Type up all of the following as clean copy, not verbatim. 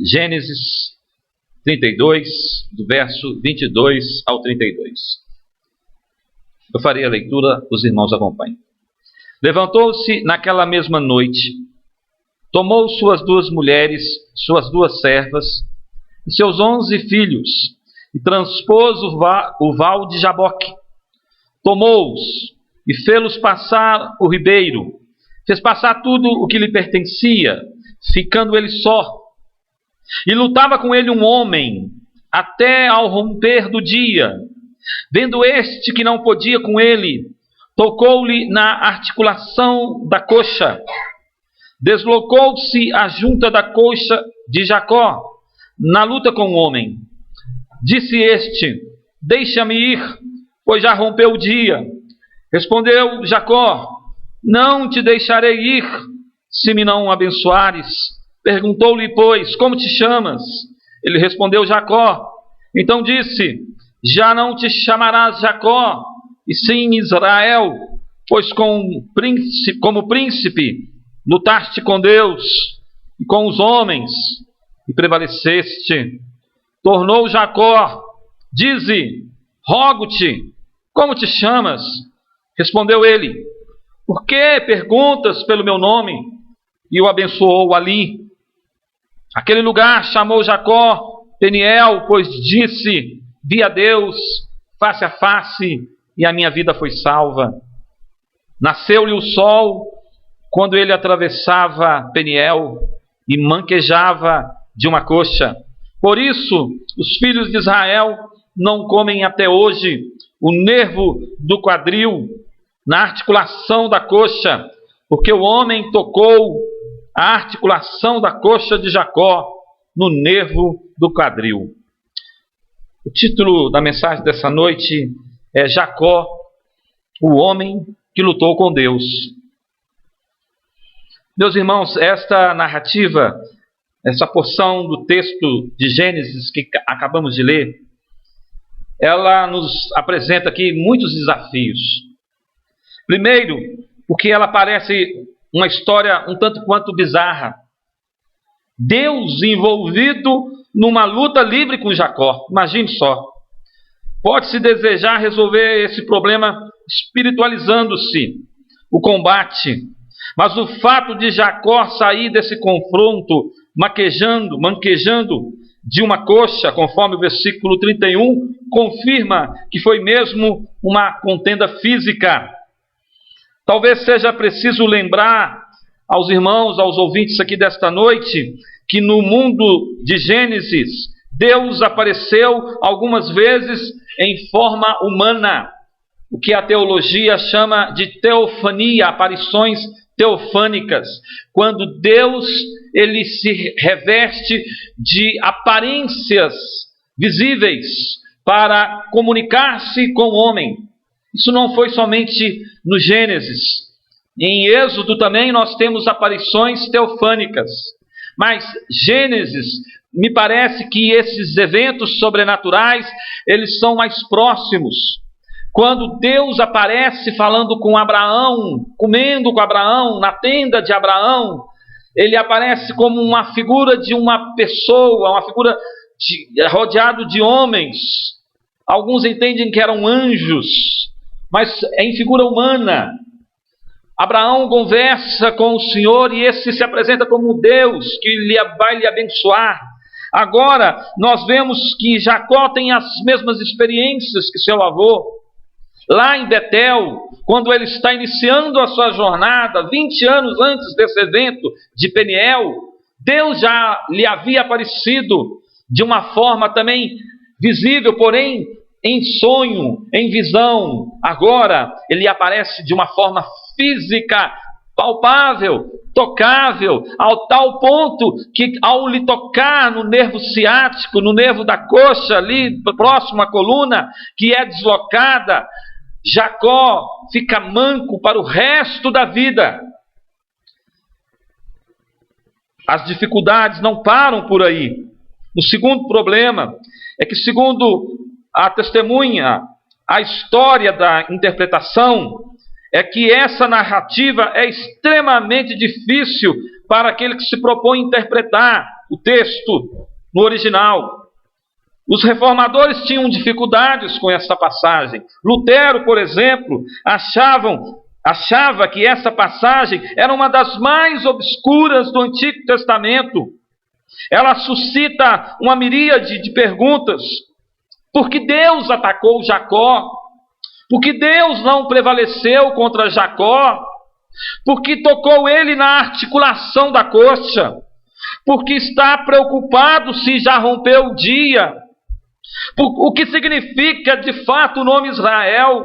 Gênesis 32, do verso 22 ao 32. Eu farei a leitura, os irmãos acompanhem. Levantou-se naquela mesma noite, tomou suas 2 mulheres, suas 2 servas, e seus 11 filhos, e transpôs o val de Jaboque. Tomou-os e fê-los passar o ribeiro, fez passar tudo o que lhe pertencia, ficando ele só. E lutava com ele um homem, até ao romper do dia. Vendo este que não podia com ele, tocou-lhe na articulação da coxa. Deslocou-se a junta da coxa de Jacó, na luta com o homem. Disse este: deixa-me ir, pois já rompeu o dia. Respondeu Jacó: não te deixarei ir, se me não abençoares. Perguntou-lhe, pois, como te chamas? Ele respondeu: Jacó. Então disse: já não te chamarás Jacó, e sim Israel, pois como príncipe lutaste com Deus e com os homens, e prevaleceste. Tornou Jacó: dize, rogo-te, como te chamas? Respondeu ele: por que perguntas pelo meu nome? E o abençoou ali. Aquele lugar chamou Jacó Peniel, pois disse: vi a Deus face a face, e a minha vida foi salva. Nasceu-lhe o sol quando ele atravessava Peniel e manquejava de uma coxa. Por isso, os filhos de Israel não comem até hoje o nervo do quadril na articulação da coxa, porque o homem tocou a articulação da coxa de Jacó no nervo do quadril. O título da mensagem dessa noite é Jacó, o homem que lutou com Deus. Meus irmãos, esta narrativa, essa porção do texto de Gênesis que acabamos de ler, ela nos apresenta aqui muitos desafios. Primeiro, porque ela parece uma história um tanto quanto bizarra. Deus envolvido numa luta livre com Jacó. Imagine só. Pode-se desejar resolver esse problema espiritualizando-se o combate. Mas o fato de Jacó sair desse confronto manquejando de uma coxa, conforme o versículo 31, confirma que foi mesmo uma contenda física. Talvez seja preciso lembrar aos irmãos, aos ouvintes aqui desta noite, que no mundo de Gênesis, Deus apareceu algumas vezes em forma humana, o que a teologia chama de teofania, aparições teofânicas, quando Deus ele se reveste de aparências visíveis para comunicar-se com o homem. Isso não foi somente no Gênesis. Em Êxodo também nós temos aparições teofânicas. Mas Gênesis, me parece que esses eventos sobrenaturais, eles são mais próximos. Quando Deus aparece falando com Abraão, comendo com Abraão, na tenda de Abraão, ele aparece como uma figura de uma pessoa, uma figura rodeado de homens. Alguns entendem que eram anjos, mas é em figura humana. Abraão conversa com o Senhor e esse se apresenta como Deus que vai lhe abençoar. Agora, nós vemos que Jacó tem as mesmas experiências que seu avô. Lá em Betel, quando ele está iniciando a sua jornada, 20 anos antes desse evento de Peniel, Deus já lhe havia aparecido de uma forma também visível, porém em sonho, em visão. Agora, ele aparece de uma forma física, palpável, tocável, ao tal ponto que ao lhe tocar no nervo ciático, no nervo da coxa ali, próximo à coluna, que é deslocada, Jacó fica manco para o resto da vida. As dificuldades não param por aí. O segundo problema é que, segundo a testemunha, a história da interpretação, é que essa narrativa é extremamente difícil para aquele que se propõe interpretar. o texto no original. Os reformadores tinham dificuldades com essa passagem. Lutero, por exemplo, achava que essa passagem era uma das mais obscuras do Antigo Testamento. Ela suscita uma miríade de perguntas. Por que Deus atacou Jacó? Por que Deus não prevaleceu contra Jacó? Por que tocou ele na articulação da coxa? Por que está preocupado se já rompeu o dia? O que significa de fato o nome Israel?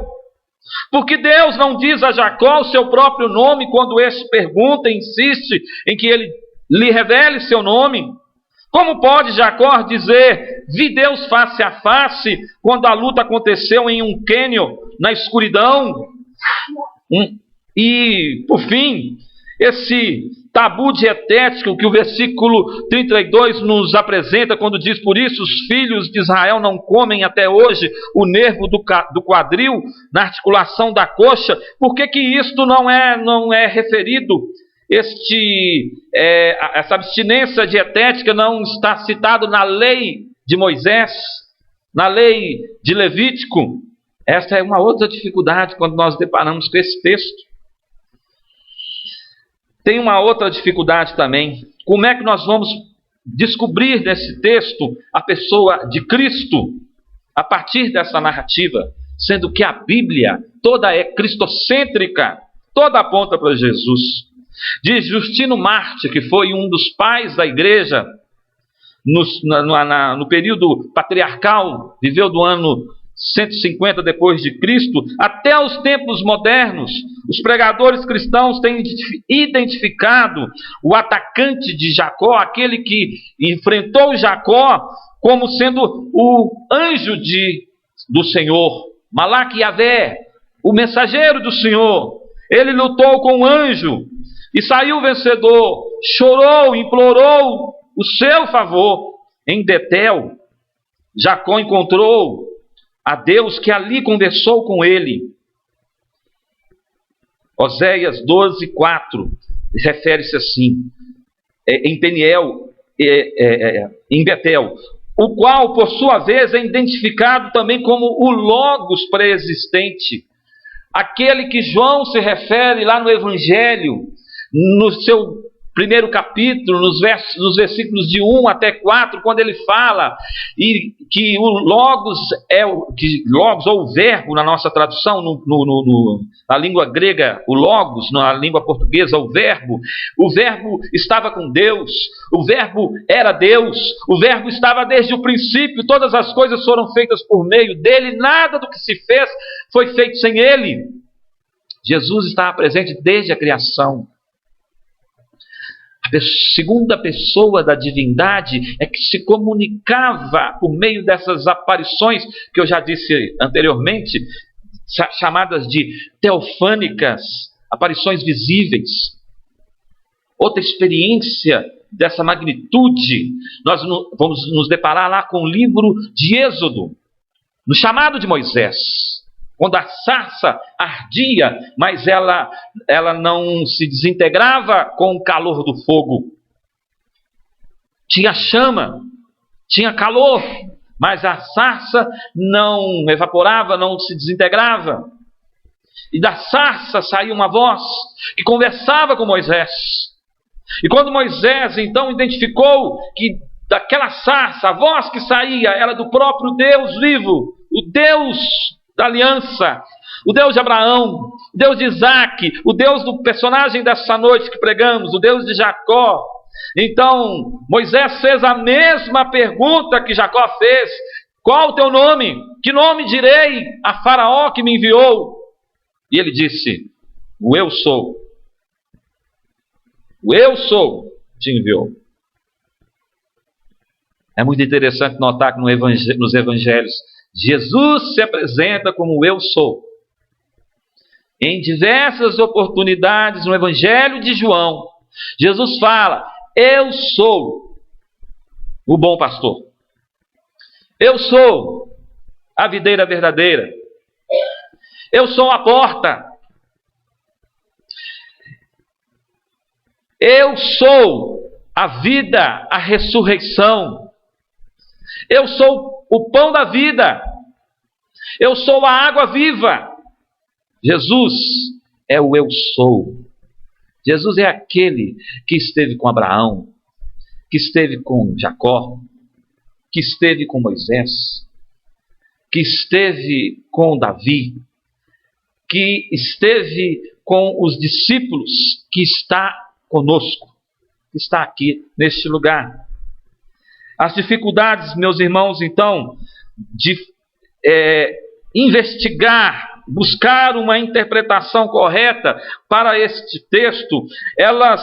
Por que Deus não diz a Jacó o seu próprio nome quando este pergunta e insiste em que ele lhe revele seu nome? Como pode Jacó dizer, vi Deus face a face, quando a luta aconteceu em um cânion, na escuridão? E, por fim, esse tabu dietético que o versículo 32 nos apresenta, quando diz, por isso os filhos de Israel não comem até hoje o nervo do quadril, na articulação da coxa. Por que isto não é referido? Essa abstinência dietética não está citado na lei de Moisés, na lei de Levítico. Essa é uma outra dificuldade quando nós deparamos com esse texto. Tem uma outra dificuldade também. Como é que nós vamos descobrir nesse texto a pessoa de Cristo a partir dessa narrativa, sendo que a Bíblia toda é cristocêntrica, toda aponta para Jesus? Diz Justino Marte, que foi um dos pais da igreja no período patriarcal, viveu do ano 150 depois de Cristo, até os tempos modernos, os pregadores cristãos têm identificado o atacante de Jacó, aquele que enfrentou Jacó, como sendo o anjo do Senhor, Malaque Yavé, o mensageiro do Senhor. Ele lutou com o anjo e saiu vencedor, chorou, implorou o seu favor. Em Betel, Jacó encontrou a Deus, que ali conversou com ele. Oséias 12:4 refere-se assim, em Peniel, em Betel, o qual, por sua vez, é identificado também como o Logos pré-existente, aquele que João se refere lá no Evangelho, no seu primeiro capítulo, nos versículos de 1 até 4, quando ele fala que o Logos Logos, ou o verbo na nossa tradução, na língua grega, o Logos, na língua portuguesa, o verbo estava com Deus, o verbo era Deus, o verbo estava desde o princípio, todas as coisas foram feitas por meio dele, nada do que se fez foi feito sem ele. Jesus estava presente desde a criação. A segunda pessoa da divindade é que se comunicava por meio dessas aparições que eu já disse anteriormente, chamadas de teofânicas, aparições visíveis. Outra experiência dessa magnitude, nós vamos nos deparar lá com o livro de Êxodo, no chamado de Moisés, quando a sarça ardia, mas ela não se desintegrava com o calor do fogo. Tinha chama, tinha calor, mas a sarça não evaporava, não se desintegrava. E da sarça saía uma voz que conversava com Moisés. E quando Moisés então identificou que daquela sarça, a voz que saía era do próprio Deus vivo, o Deus da aliança, o Deus de Abraão, o Deus de Isaac, o Deus do personagem dessa noite que pregamos, o Deus de Jacó. Então Moisés fez a mesma pergunta que Jacó fez: qual o teu nome? Que nome direi a Faraó que me enviou? E ele disse: o eu sou. O eu sou te enviou. É muito interessante notar que nos evangelhos Jesus se apresenta como eu sou. Em diversas oportunidades no Evangelho de João, Jesus fala: eu sou o bom pastor. Eu sou a videira verdadeira. Eu sou a porta. Eu sou a vida, a ressurreição. Eu sou o pão da vida. Eu sou a água viva. Jesus é o eu sou. Jesus é aquele que esteve com Abraão, que esteve com Jacó, que esteve com Moisés, que esteve com Davi, que esteve com os discípulos, que está conosco, que está aqui neste lugar. As dificuldades, meus irmãos, então, de investigar, buscar uma interpretação correta para este texto, elas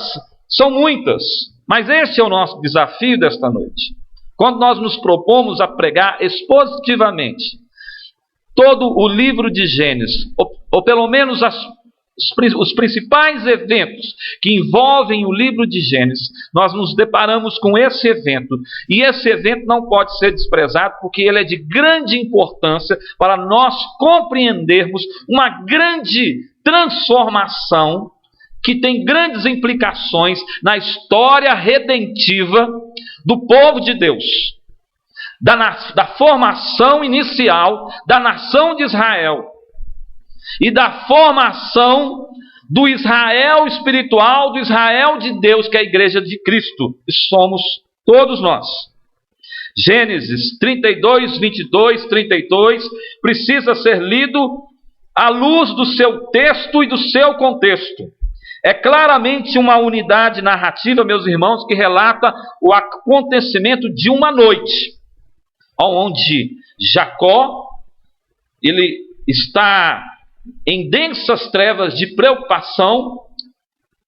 são muitas, mas esse é o nosso desafio desta noite. Quando nós nos propomos a pregar expositivamente todo o livro de Gênesis, ou pelo menos os principais eventos que envolvem o livro de Gênesis, nós nos deparamos com esse evento. E esse evento não pode ser desprezado, porque ele é de grande importância para nós compreendermos uma grande transformação que tem grandes implicações na história redentiva do povo de Deus, da formação inicial da nação de Israel e da formação do Israel espiritual, do Israel de Deus, que é a igreja de Cristo, e somos todos nós. Gênesis 32, 22, 32 precisa ser lido à luz do seu texto e do seu contexto. É claramente uma unidade narrativa, meus irmãos, que relata o acontecimento de uma noite, onde Jacó, ele está em densas trevas de preocupação,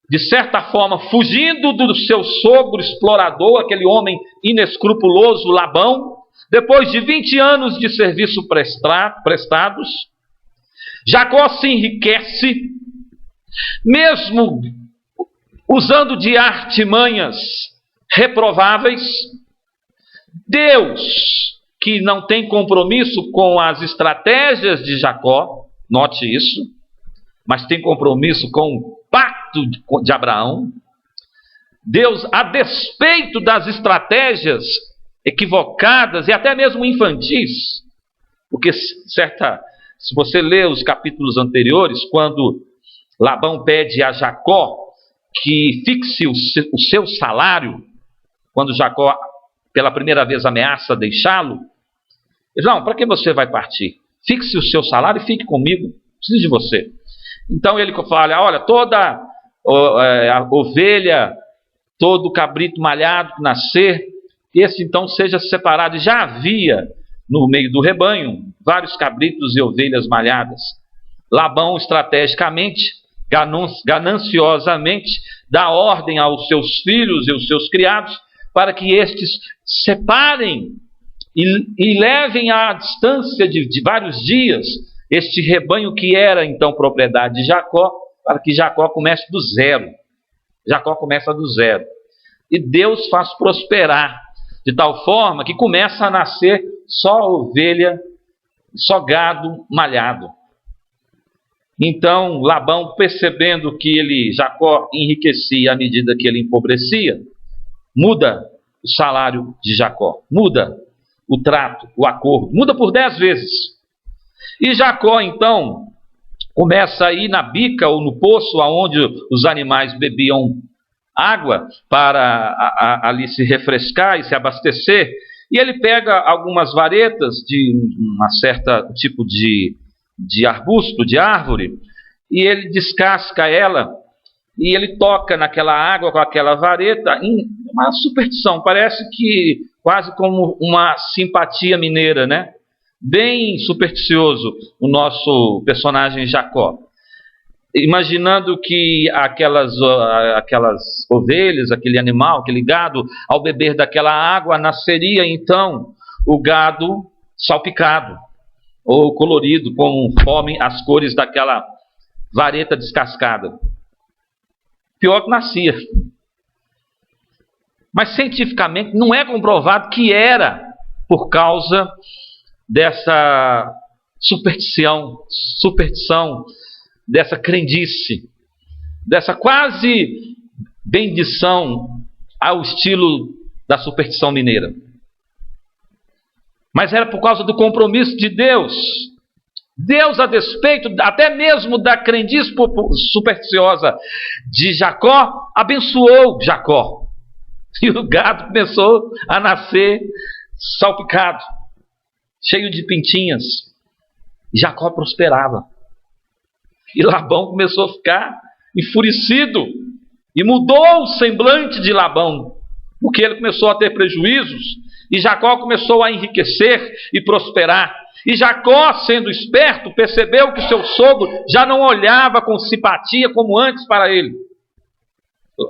de certa forma fugindo do seu sogro explorador, aquele homem inescrupuloso Labão. Depois de 20 anos de serviço prestados, Jacó se enriquece, mesmo usando de artimanhas reprováveis. Deus, que não tem compromisso com as estratégias de Jacó, note isso, mas tem compromisso com o pacto de Abraão. Deus, a despeito das estratégias equivocadas e até mesmo infantis, porque se você ler os capítulos anteriores, quando Labão pede a Jacó que fixe o seu salário, quando Jacó pela primeira vez ameaça deixá-lo, ele diz: não, para que você vai partir? Fixe o seu salário e fique comigo, preciso de você. Então ele fala: olha, toda a ovelha, todo cabrito malhado que nascer, esse então seja separado. E já havia no meio do rebanho vários cabritos e ovelhas malhadas. Labão, estrategicamente, gananciosamente, dá ordem aos seus filhos e aos seus criados para que estes separem e levem à distância de vários dias este rebanho que era então propriedade de Jacó, para que Jacó comece do zero. Jacó começa do zero. E Deus faz prosperar, de tal forma que começa a nascer só ovelha, só gado malhado. Então Labão, percebendo que Jacó enriquecia à medida que ele empobrecia, muda o salário de Jacó, muda o trato, o acordo, muda por 10 vezes. E Jacó então começa a ir na bica ou no poço onde os animais bebiam água para ali se refrescar e se abastecer, e ele pega algumas varetas de um certo tipo de arbusto, de árvore, e ele descasca ela, e ele toca naquela água com aquela vareta, em uma superstição, parece que quase como uma simpatia mineira, né? Bem supersticioso o nosso personagem Jacó, imaginando que aquelas ovelhas, aquele animal, aquele gado, ao beber daquela água, nasceria então o gado salpicado ou colorido, conforme as cores daquela vareta descascada. Pior que nascia. Mas cientificamente não é comprovado que era por causa dessa superstição, dessa crendice, dessa quase bendição ao estilo da superstição mineira. Mas era por causa do compromisso de Deus. Deus, a despeito até mesmo da crendice supersticiosa de Jacó, abençoou Jacó. E o gado começou a nascer salpicado, cheio de pintinhas. Jacó prosperava. E Labão começou a ficar enfurecido. E mudou o semblante de Labão, porque ele começou a ter prejuízos. E Jacó começou a enriquecer e prosperar. E Jacó, sendo esperto, percebeu que seu sogro já não olhava com simpatia como antes para ele.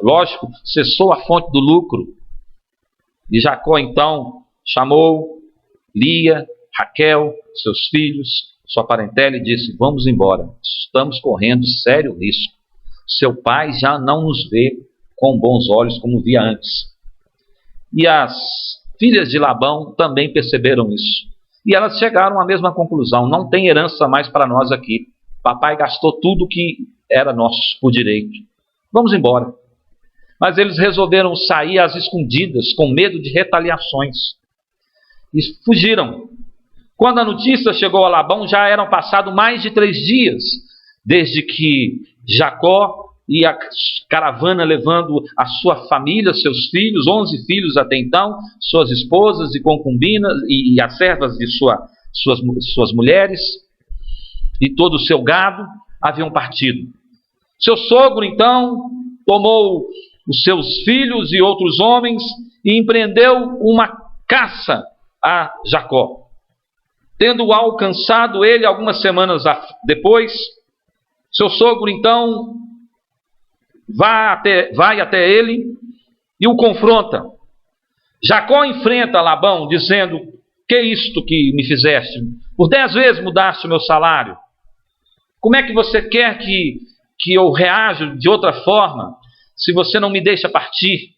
Lógico, cessou a fonte do lucro. E Jacó então chamou Lia, Raquel, seus filhos, sua parentela, e disse: vamos embora, estamos correndo sério risco. Seu pai já não nos vê com bons olhos como via antes. E as filhas de Labão também perceberam isso. E elas chegaram à mesma conclusão: não tem herança mais para nós aqui. Papai gastou tudo que era nosso por direito. Vamos embora. Mas eles resolveram sair às escondidas, com medo de retaliações. E fugiram. Quando a notícia chegou a Labão, já eram passados mais de 3 dias, desde que Jacó e a caravana levando a sua família, seus filhos, 11 filhos até então, suas esposas e concubinas e as servas de suas mulheres e todo o seu gado, haviam partido. Seu sogro então tomou os seus filhos e outros homens e empreendeu uma caça a Jacó. Tendo alcançado ele algumas semanas depois, seu sogro então vai até ele e o confronta. Jacó enfrenta Labão dizendo: que é isto que me fizeste? Por 10 vezes mudaste o meu salário. Como é que você quer que eu reaja de outra forma, se você não me deixa partir?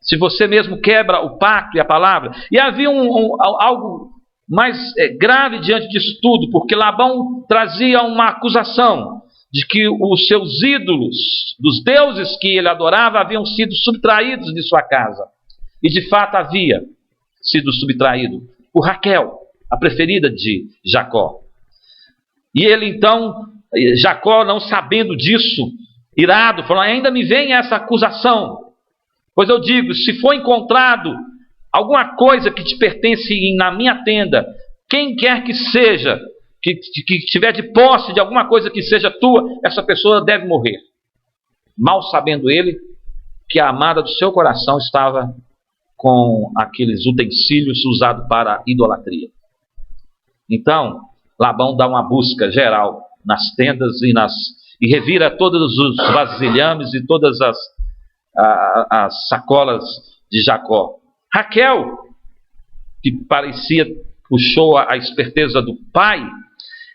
Se você mesmo quebra o pacto e a palavra? E havia algo mais grave diante disso tudo, porque Labão trazia uma acusação de que os seus ídolos, dos deuses que ele adorava, haviam sido subtraídos de sua casa. E de fato havia sido subtraído por Raquel, a preferida de Jacó. E ele então, Jacó, não sabendo disso, irado, falou: ainda me vem essa acusação. Pois eu digo, se for encontrado alguma coisa que te pertence na minha tenda, quem quer que seja, que tiver de posse de alguma coisa que seja tua, essa pessoa deve morrer. Mal sabendo ele que a amada do seu coração estava com aqueles utensílios usados para a idolatria. Então, Labão dá uma busca geral nas tendas e revira todos os vasilhames e todas as sacolas de Jacó. Raquel, que parecia, puxou a esperteza do pai,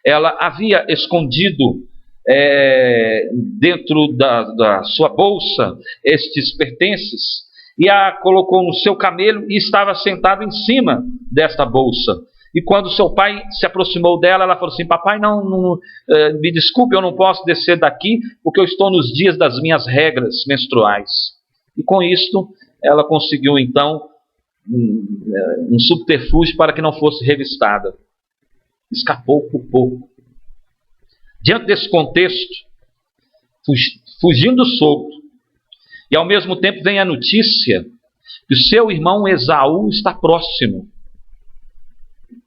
ela havia escondido dentro da sua bolsa estes pertences e a colocou no seu camelo e estava sentado em cima desta bolsa. E quando seu pai se aproximou dela, ela falou assim: papai, não, me desculpe, eu não posso descer daqui porque eu estou nos dias das minhas regras menstruais. E com isto ela conseguiu então um subterfúgio para que não fosse revistada. Escapou por pouco. Diante desse contexto, fugindo do sogro, e ao mesmo tempo vem a notícia que o seu irmão Esaú está próximo,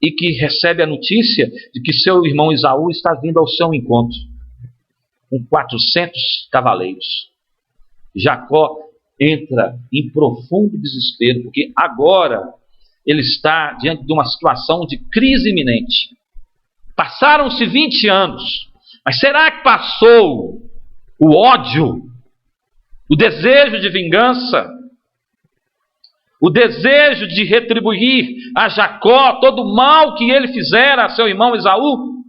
e que recebe a notícia de que seu irmão Esaú está vindo ao seu encontro, com 400 cavaleiros. Jacó entra em profundo desespero, porque agora ele está diante de uma situação de crise iminente. Passaram-se 20 anos, mas será que passou o ódio, o desejo de vingança, o desejo de retribuir a Jacó todo o mal que ele fizera a seu irmão Esaú?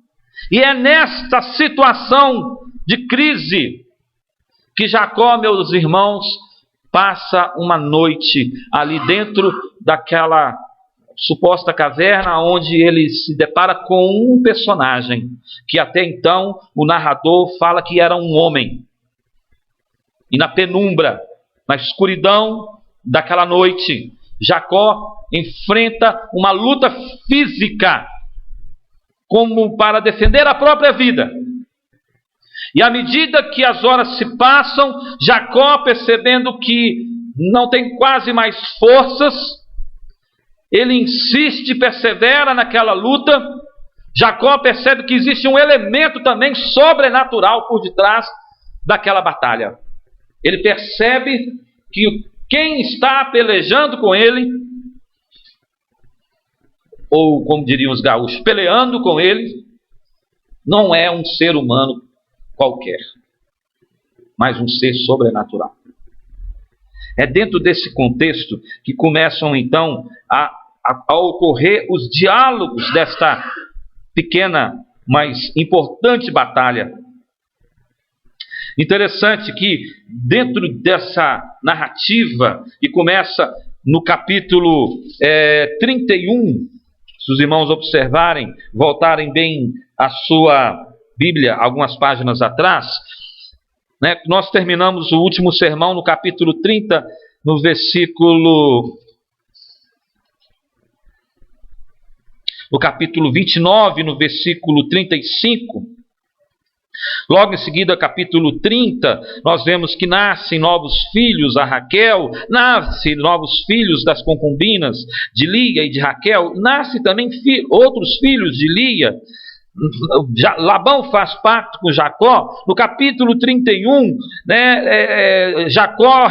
E é nesta situação de crise que Jacó, meus irmãos, passa uma noite ali dentro daquela suposta caverna, onde ele se depara com um personagem que até então o narrador fala que era um homem. E na penumbra, na escuridão, daquela noite, Jacó enfrenta uma luta física, como para defender a própria vida. E à medida que as horas se passam, Jacó, percebendo que não tem quase mais forças, ele insiste, persevera naquela luta. Jacó percebe que existe um elemento também sobrenatural por detrás daquela batalha. Ele percebe que quem está pelejando com ele, ou como diriam os gaúchos, peleando com ele, não é um ser humano qualquer, mas um ser sobrenatural. É dentro desse contexto que começam então a ocorrer os diálogos desta pequena, mas importante batalha. Interessante que dentro dessa narrativa, que começa no capítulo 31, se os irmãos observarem, voltarem bem a sua Bíblia algumas páginas atrás, né, nós terminamos o último sermão no capítulo 30, no capítulo 29, no versículo 35. Logo em seguida, capítulo 30, nós vemos que nascem novos filhos a Raquel, nascem novos filhos das concubinas de Lia e de Raquel, nascem também outros filhos de Lia. Labão faz pacto com Jacó. No capítulo 31, Jacó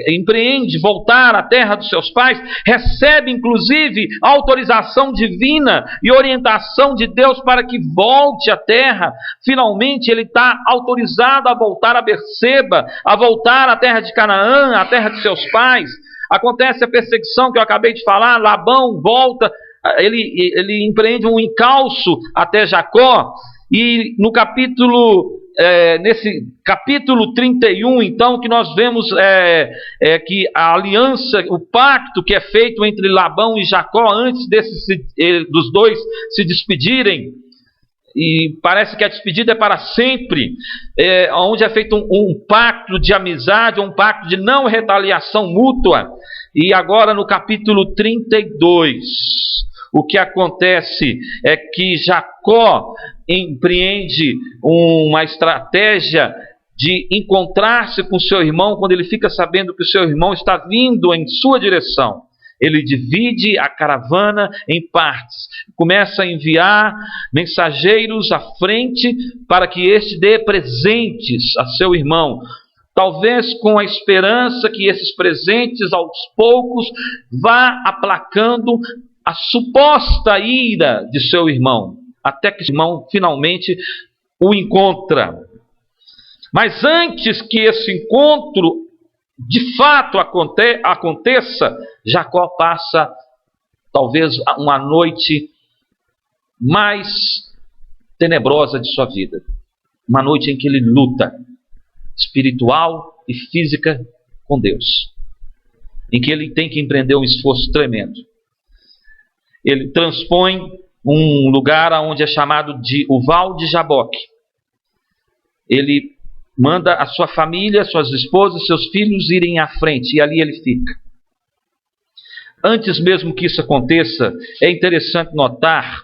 empreende voltar à terra dos seus pais, recebe inclusive autorização divina e orientação de Deus para que volte à terra. Finalmente ele está autorizado a voltar a Berseba, a voltar à terra de Canaã, à terra de seus pais. Acontece a perseguição que eu acabei de falar. Labão volta, ele empreende um encalço até Jacó, e no nesse capítulo 31, então, que nós vemos que a aliança, o pacto que é feito entre Labão e Jacó, antes dos dois se despedirem, e parece que a despedida é para sempre, onde é feito um pacto de amizade, um pacto de não retaliação mútua. E agora no capítulo 32, o que acontece é que Jacó empreende uma estratégia de encontrar-se com seu irmão. Quando ele fica sabendo que o seu irmão está vindo em sua direção, ele divide a caravana em partes, começa a enviar mensageiros à frente para que este dê presentes a seu irmão, talvez com a esperança que esses presentes aos poucos vá aplacando a suposta ira de seu irmão, até que seu irmão finalmente o encontra. Mas antes que esse encontro de fato aconteça, Jacó passa talvez uma noite mais tenebrosa de sua vida, uma noite em que ele luta espiritual e física com Deus, em que ele tem que empreender um esforço tremendo. Ele transpõe um lugar onde é chamado de o Val de Jaboque. Ele manda a sua família, suas esposas, seus filhos irem à frente, e ali ele fica. Antes mesmo que isso aconteça, é interessante notar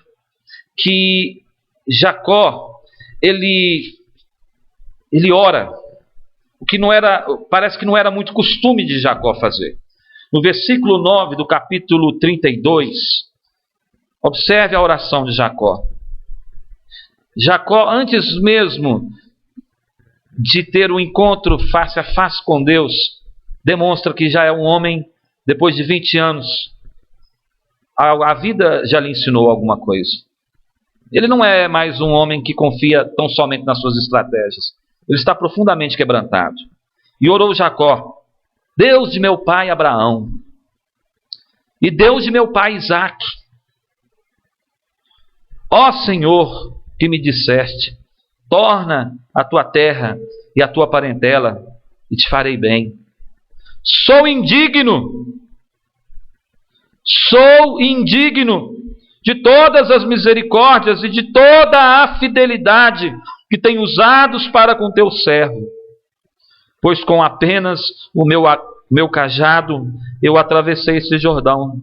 que Jacó, ele ora, o que parece que não era muito costume de Jacó fazer. No versículo 9 do capítulo 32, observe a oração de Jacó. Jacó, antes mesmo de ter um encontro face a face com Deus, demonstra que já é um homem, depois de 20 anos, a vida já lhe ensinou alguma coisa. Ele não é mais um homem que confia tão somente nas suas estratégias. Ele está profundamente quebrantado. E orou Jacó: Deus de meu pai Abraão, e Deus de meu pai Isaque, ó Senhor, que me disseste, torna a tua terra e a tua parentela, e te farei bem. Sou indigno de todas as misericórdias e de toda a fidelidade que tenho usados para com teu servo, pois com apenas o meu meu cajado, eu atravessei esse Jordão.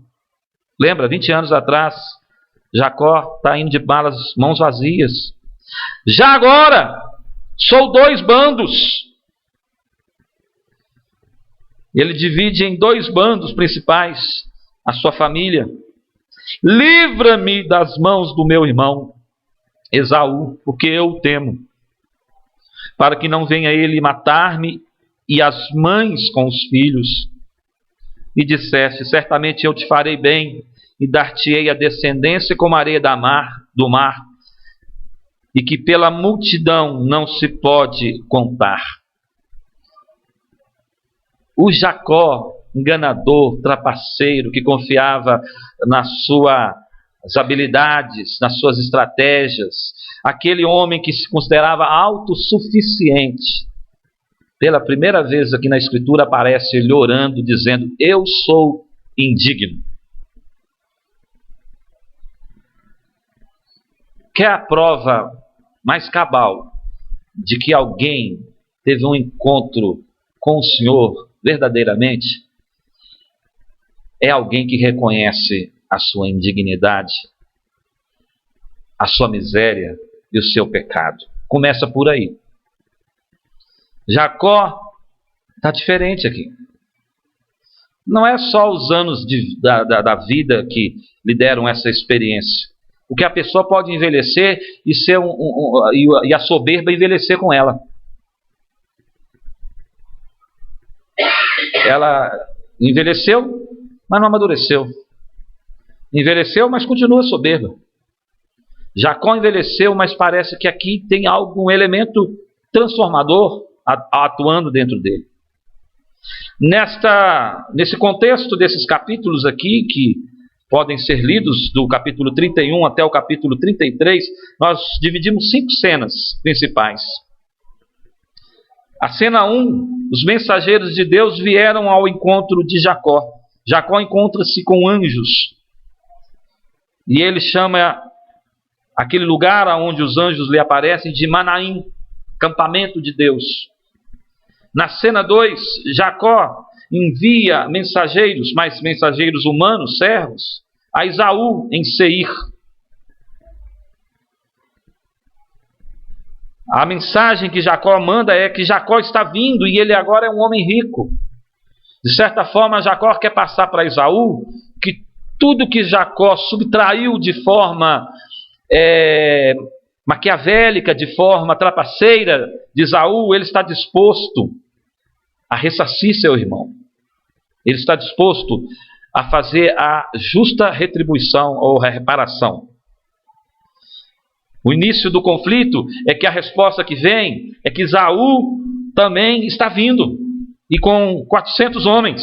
Lembra, 20 anos atrás, Jacó está indo de mãos vazias. Já agora, sou 2 bandos. Ele divide em 2 bandos principais a sua família. Livra-me das mãos do meu irmão Esaú, porque eu o temo, para que não venha ele matar-me e as mães com os filhos. E disseste: certamente eu te farei bem, e dar-te-ei a descendência como a areia do mar, e que pela multidão não se pode contar. O Jacó, enganador, trapaceiro, que confiava nas suas habilidades, nas suas estratégias, aquele homem que se considerava autossuficiente, pela primeira vez aqui na Escritura aparece ele orando, dizendo: eu sou indigno. Quer a prova mais cabal de que alguém teve um encontro com o Senhor verdadeiramente? É alguém que reconhece a sua indignidade, a sua miséria e o seu pecado. Começa por aí. Jacó está diferente aqui. Não é só os anos da vida que lhe deram essa experiência. O que a pessoa pode envelhecer e ser e a soberba envelhecer com ela. Ela envelheceu, mas não amadureceu. Envelheceu, mas continua soberba. Jacó envelheceu, mas parece que aqui tem algum elemento transformador atuando dentro dele. Nesse contexto desses capítulos aqui, que podem ser lidos do capítulo 31 até o capítulo 33, nós dividimos 5 cenas principais. A cena 1, os mensageiros de Deus vieram ao encontro de Jacó. Jacó encontra-se com anjos. E ele chama aquele lugar onde os anjos lhe aparecem de Manaim, campamento de Deus. Na cena 2, Jacó envia mensageiros, mas mensageiros humanos, servos, a Esaú em Seir. A mensagem que Jacó manda é que Jacó está vindo e ele agora é um homem rico. De certa forma, Jacó quer passar para Esaú que tudo que Jacó subtraiu de forma maquiavélica, de forma trapaceira de Esaú, ele está disposto a ressarcir seu irmão. Ele está disposto a fazer a justa retribuição ou reparação. O início do conflito é que a resposta que vem é que Esaú também está vindo, e com 400 homens.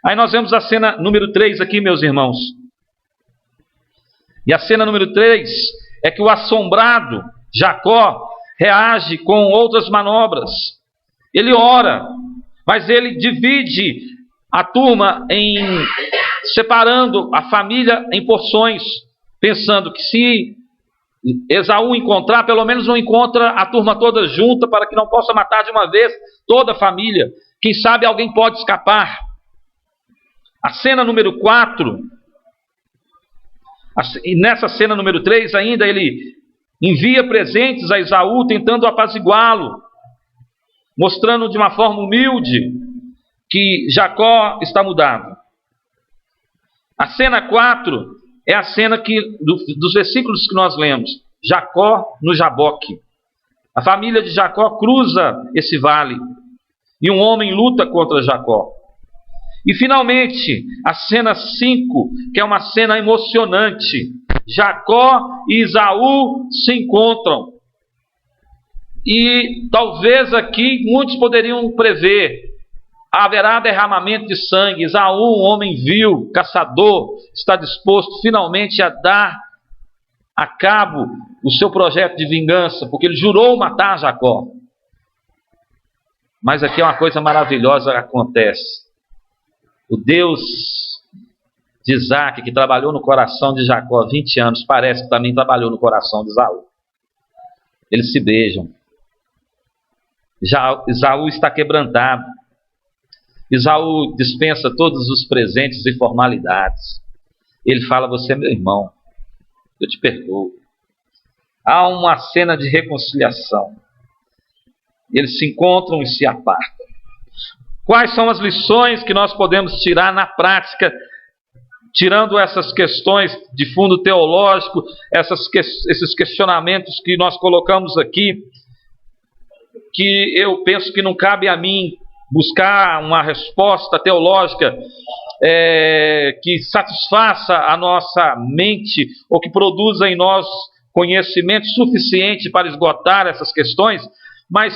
Aí nós vemos a cena número 3 aqui, meus irmãos. E a cena número 3 é que o assombrado Jacó reage com outras manobras. Ele ora, mas ele divide a turma separando a família em porções, pensando que se Esaú encontrar, pelo menos não encontra a turma toda junta, para que não possa matar de uma vez toda a família. Quem sabe alguém pode escapar. A cena número 4, e nessa cena número 3 ainda, ele envia presentes a Esaú, tentando apaziguá-lo, mostrando de uma forma humilde que Jacó está mudado. A cena 4 é a cena dos versículos que nós lemos. Jacó no Jaboque. A família de Jacó cruza esse vale e um homem luta contra Jacó. E finalmente, a cena 5, que é uma cena emocionante. Jacó e Esaú se encontram. E talvez aqui muitos poderiam prever: haverá derramamento de sangue. Esaú, um homem vil, caçador, está disposto finalmente a dar a cabo o seu projeto de vingança, porque ele jurou matar Jacó. Mas aqui uma coisa maravilhosa acontece. O Deus de Isaac, que trabalhou no coração de Jacó 20 anos, parece que também trabalhou no coração de Esaú. Eles se beijam. Esaú está quebrantado. Esaú dispensa todos os presentes e formalidades. Ele fala: você é meu irmão, eu te perdoo. Há uma cena de reconciliação. Eles se encontram e se apartam. Quais são as lições que nós podemos tirar na prática, tirando essas questões de fundo teológico, esses questionamentos que nós colocamos aqui, que eu penso que não cabe a mim buscar uma resposta teológica que satisfaça a nossa mente, ou que produza em nós conhecimento suficiente para esgotar essas questões, mas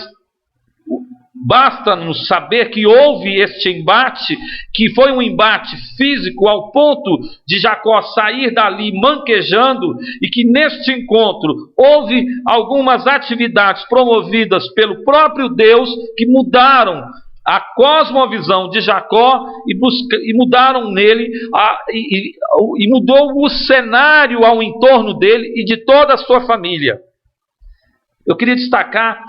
basta-nos saber que houve este embate, que foi um embate físico ao ponto de Jacó sair dali manquejando, e que neste encontro houve algumas atividades promovidas pelo próprio Deus que mudaram a cosmovisão de Jacó e mudaram nele, e mudou o cenário ao entorno dele e de toda a sua família. Eu queria destacar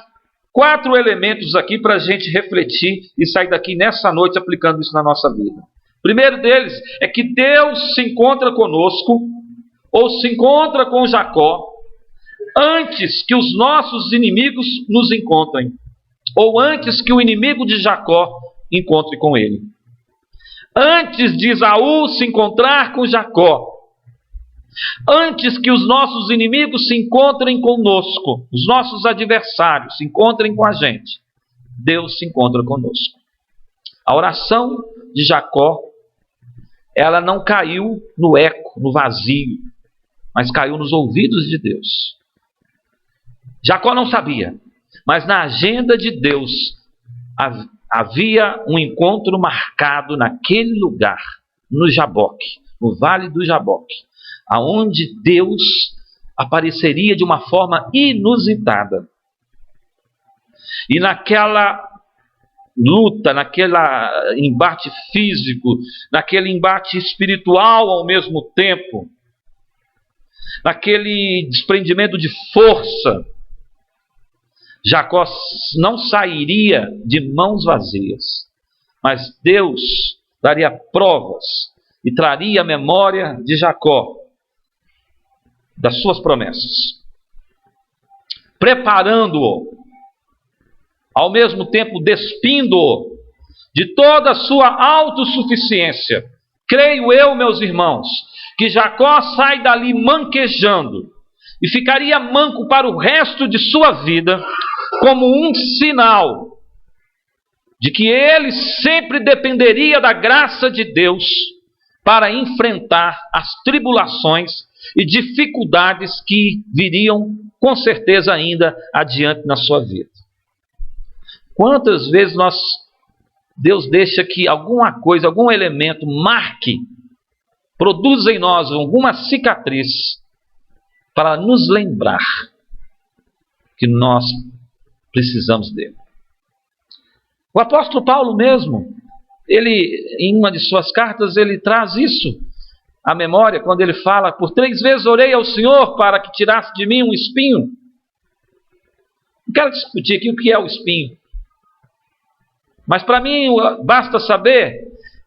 4 elementos aqui para a gente refletir e sair daqui nessa noite aplicando isso na nossa vida. O primeiro deles é que Deus se encontra conosco, ou se encontra com Jacó, antes que os nossos inimigos nos encontrem, ou antes que o inimigo de Jacó encontre com ele. Antes de Esaú se encontrar com Jacó, antes que os nossos inimigos se encontrem conosco, os nossos adversários se encontrem com a gente, Deus se encontra conosco. A oração de Jacó, ela não caiu no eco, no vazio, mas caiu nos ouvidos de Deus. Jacó não sabia, mas na agenda de Deus havia um encontro marcado naquele lugar, no Jaboque, no Vale do Jaboque, aonde Deus apareceria de uma forma inusitada. E naquela luta, naquele embate físico, naquele embate espiritual ao mesmo tempo, naquele desprendimento de força, Jacó não sairia de mãos vazias, mas Deus daria provas e traria a memória de Jacó das suas promessas, preparando-o, ao mesmo tempo despindo-o de toda a sua autossuficiência. Creio eu, meus irmãos, que Jacó sai dali manquejando e ficaria manco para o resto de sua vida, como um sinal de que ele sempre dependeria da graça de Deus para enfrentar as tribulações e dificuldades que viriam com certeza ainda adiante na sua vida. Quantas vezes Deus deixa que alguma coisa, algum elemento marque, produza em nós alguma cicatriz para nos lembrar que nós precisamos dele. O apóstolo Paulo mesmo, ele, em uma de suas cartas, ele traz isso à memória, quando ele fala: por 3 vezes orei ao Senhor para que tirasse de mim um espinho. Não quero discutir aqui o que é o espinho, mas para mim basta saber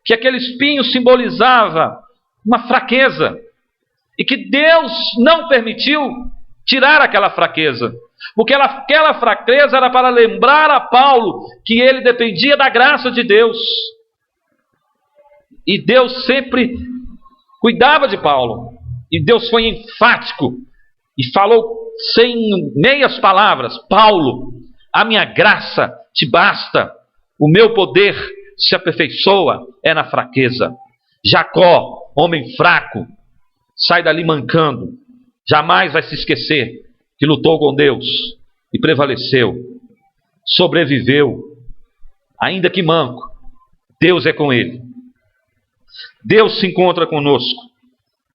que aquele espinho simbolizava uma fraqueza, e que Deus não permitiu tirar aquela fraqueza, porque aquela fraqueza era para lembrar a Paulo que ele dependia da graça de Deus, e Deus sempre cuidava de Paulo, e Deus foi enfático e falou sem meias palavras: Paulo, a minha graça te basta, o meu poder se aperfeiçoa na fraqueza. Jacó, homem fraco, sai dali mancando, jamais vai se esquecer que lutou com Deus e prevaleceu, sobreviveu, ainda que manco. Deus é com ele. Deus se encontra conosco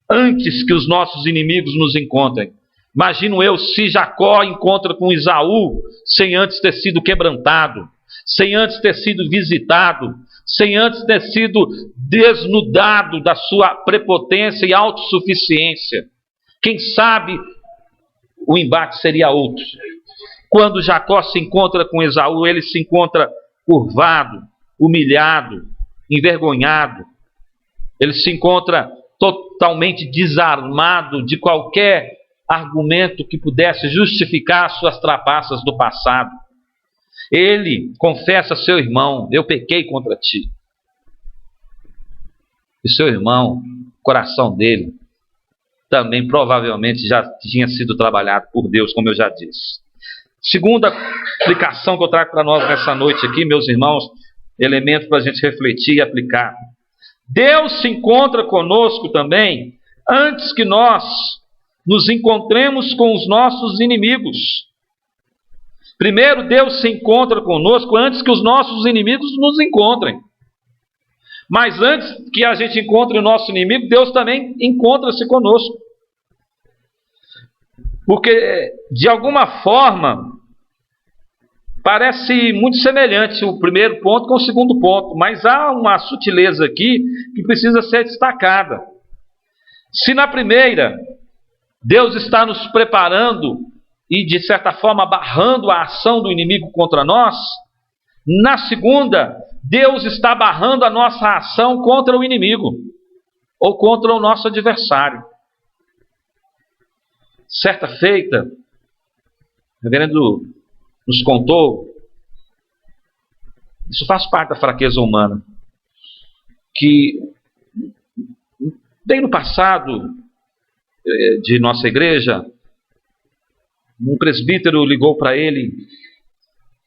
antes que os nossos inimigos nos encontrem. Imagino eu se Jacó encontra com Esaú sem antes ter sido quebrantado, sem antes ter sido visitado, sem antes ter sido desnudado da sua prepotência e autossuficiência. Quem sabe o embate seria outro. Quando Jacó se encontra com Esaú, ele se encontra curvado, humilhado, envergonhado. Ele se encontra totalmente desarmado de qualquer argumento que pudesse justificar suas trapaças do passado. Ele confessa a seu irmão: eu pequei contra ti. E seu irmão, o coração dele, também provavelmente já tinha sido trabalhado por Deus, como eu já disse. Segunda aplicação que eu trago para nós nessa noite aqui, meus irmãos, elemento para a gente refletir e aplicar. Deus se encontra conosco também antes que nós nos encontremos com os nossos inimigos. Primeiro, Deus se encontra conosco antes que os nossos inimigos nos encontrem. Mas antes que a gente encontre o nosso inimigo, Deus também encontra-se conosco. Porque, de alguma forma, parece muito semelhante o primeiro ponto com o segundo ponto, mas há uma sutileza aqui que precisa ser destacada. Se na primeira, Deus está nos preparando e, de certa forma, barrando a ação do inimigo contra nós, na segunda, Deus está barrando a nossa ação contra o inimigo ou contra o nosso adversário. Certa feita, o reverendo nos contou, isso faz parte da fraqueza humana, que bem no passado de nossa igreja, um presbítero ligou para ele,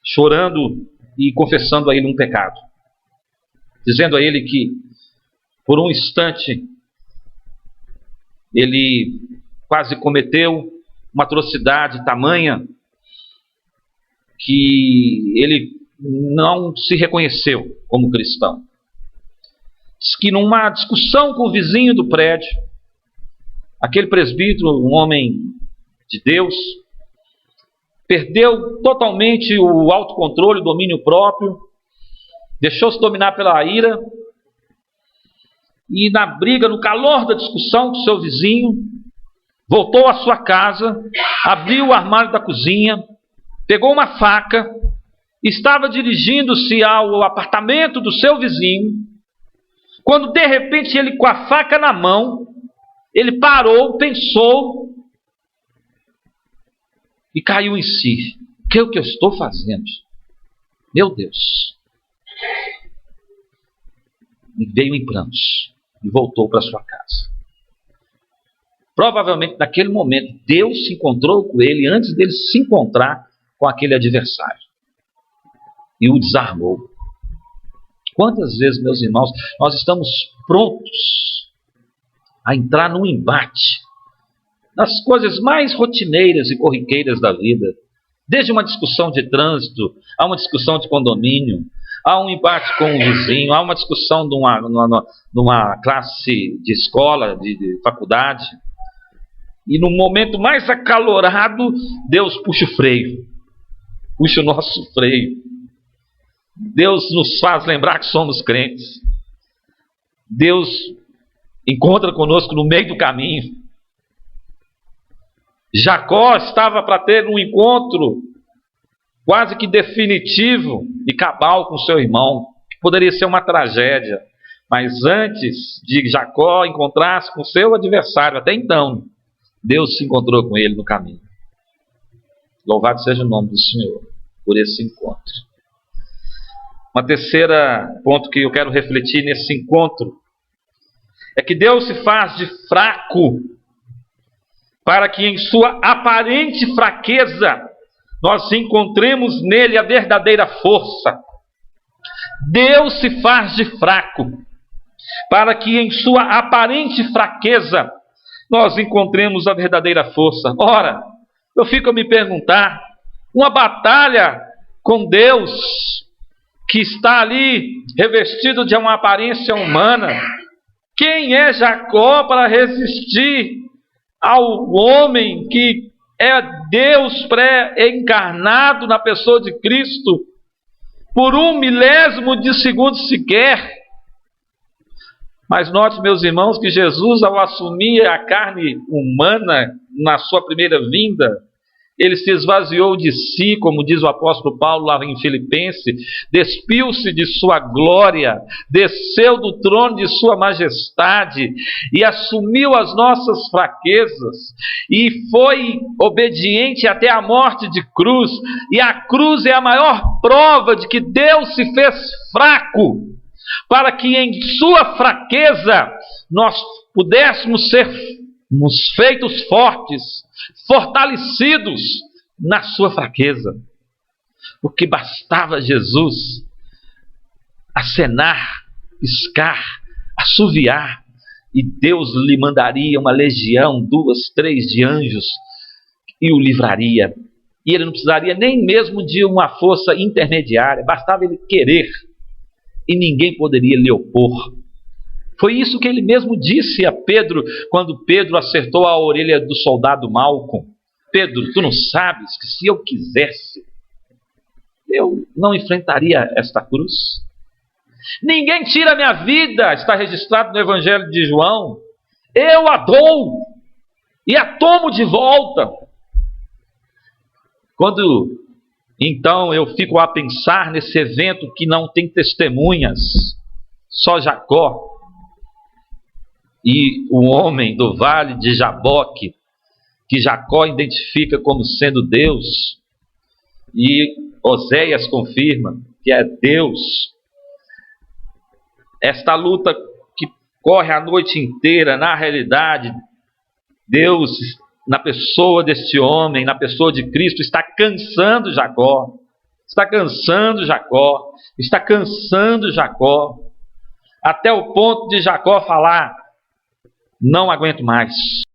chorando e confessando a ele um pecado, dizendo a ele que, por um instante, ele quase cometeu uma atrocidade tamanha que ele não se reconheceu como cristão. Diz que numa discussão com o vizinho do prédio, aquele presbítero, um homem de Deus, perdeu totalmente o autocontrole, o domínio próprio, deixou-se dominar pela ira, e na briga, no calor da discussão com seu vizinho, voltou à sua casa, abriu o armário da cozinha, pegou uma faca, estava dirigindo-se ao apartamento do seu vizinho, quando de repente ele, com a faca na mão, ele parou, pensou e caiu em si. O que é o que eu estou fazendo? Meu Deus! E veio em prantos e voltou para sua casa. Provavelmente naquele momento Deus se encontrou com ele antes dele se encontrar com aquele adversário e o desarmou. Quantas vezes, meus irmãos, nós estamos prontos a entrar num embate nas coisas mais rotineiras e corriqueiras da vida, desde uma discussão de trânsito, a uma discussão de condomínio, a um embate com o vizinho, a uma discussão de uma classe de escola, de faculdade. E no momento mais acalorado, Deus puxa o freio, puxa o nosso freio. Deus nos faz lembrar que somos crentes. Deus encontra conosco no meio do caminho. Jacó estava para ter um encontro quase que definitivo e cabal com seu irmão, que poderia ser uma tragédia. Mas antes de Jacó encontrar-se com seu adversário, até então, Deus se encontrou com ele no caminho. Louvado seja o nome do Senhor por esse encontro. Uma terceira ponto que eu quero refletir nesse encontro é que Deus se faz de fraco para que em sua aparente fraqueza nós encontremos nele a verdadeira força. Deus se faz de fraco para que em sua aparente fraqueza nós encontremos a verdadeira força. Ora, eu fico a me perguntar, uma batalha com Deus que está ali revestido de uma aparência humana, quem é Jacó para resistir ao homem que é Deus pré-encarnado na pessoa de Cristo, por 1/1000 de segundo sequer? Mas note, meus irmãos, que Jesus, ao assumir a carne humana na sua primeira vinda, Ele se esvaziou de si, como diz o apóstolo Paulo lá em Filipenses, despiu-se de sua glória, desceu do trono de sua majestade e assumiu as nossas fraquezas e foi obediente até a morte de cruz. E a cruz é a maior prova de que Deus se fez fraco, para que em sua fraqueza nós pudéssemos ser feitos fortes, fortalecidos na sua fraqueza. Porque bastava Jesus acenar, piscar, assoviar, e Deus lhe mandaria uma legião, 2, 3 de anjos, e o livraria. E ele não precisaria nem mesmo de uma força intermediária, bastava ele querer, e ninguém poderia lhe opor. Foi isso que ele mesmo disse a Pedro, quando Pedro acertou a orelha do soldado Malco. Pedro, tu não sabes que se eu quisesse, eu não enfrentaria esta cruz? Ninguém tira a minha vida, está registrado no Evangelho de João. Eu a dou e a tomo de volta. Quando então eu fico a pensar nesse evento que não tem testemunhas, só Jacó e o homem do vale de Jaboque, que Jacó identifica como sendo Deus, e Oséias confirma que é Deus. Esta luta que corre a noite inteira, na realidade, Deus, na pessoa deste homem, na pessoa de Cristo, está cansando Jacó, está cansando Jacó, está cansando Jacó, até o ponto de Jacó falar: não aguento mais.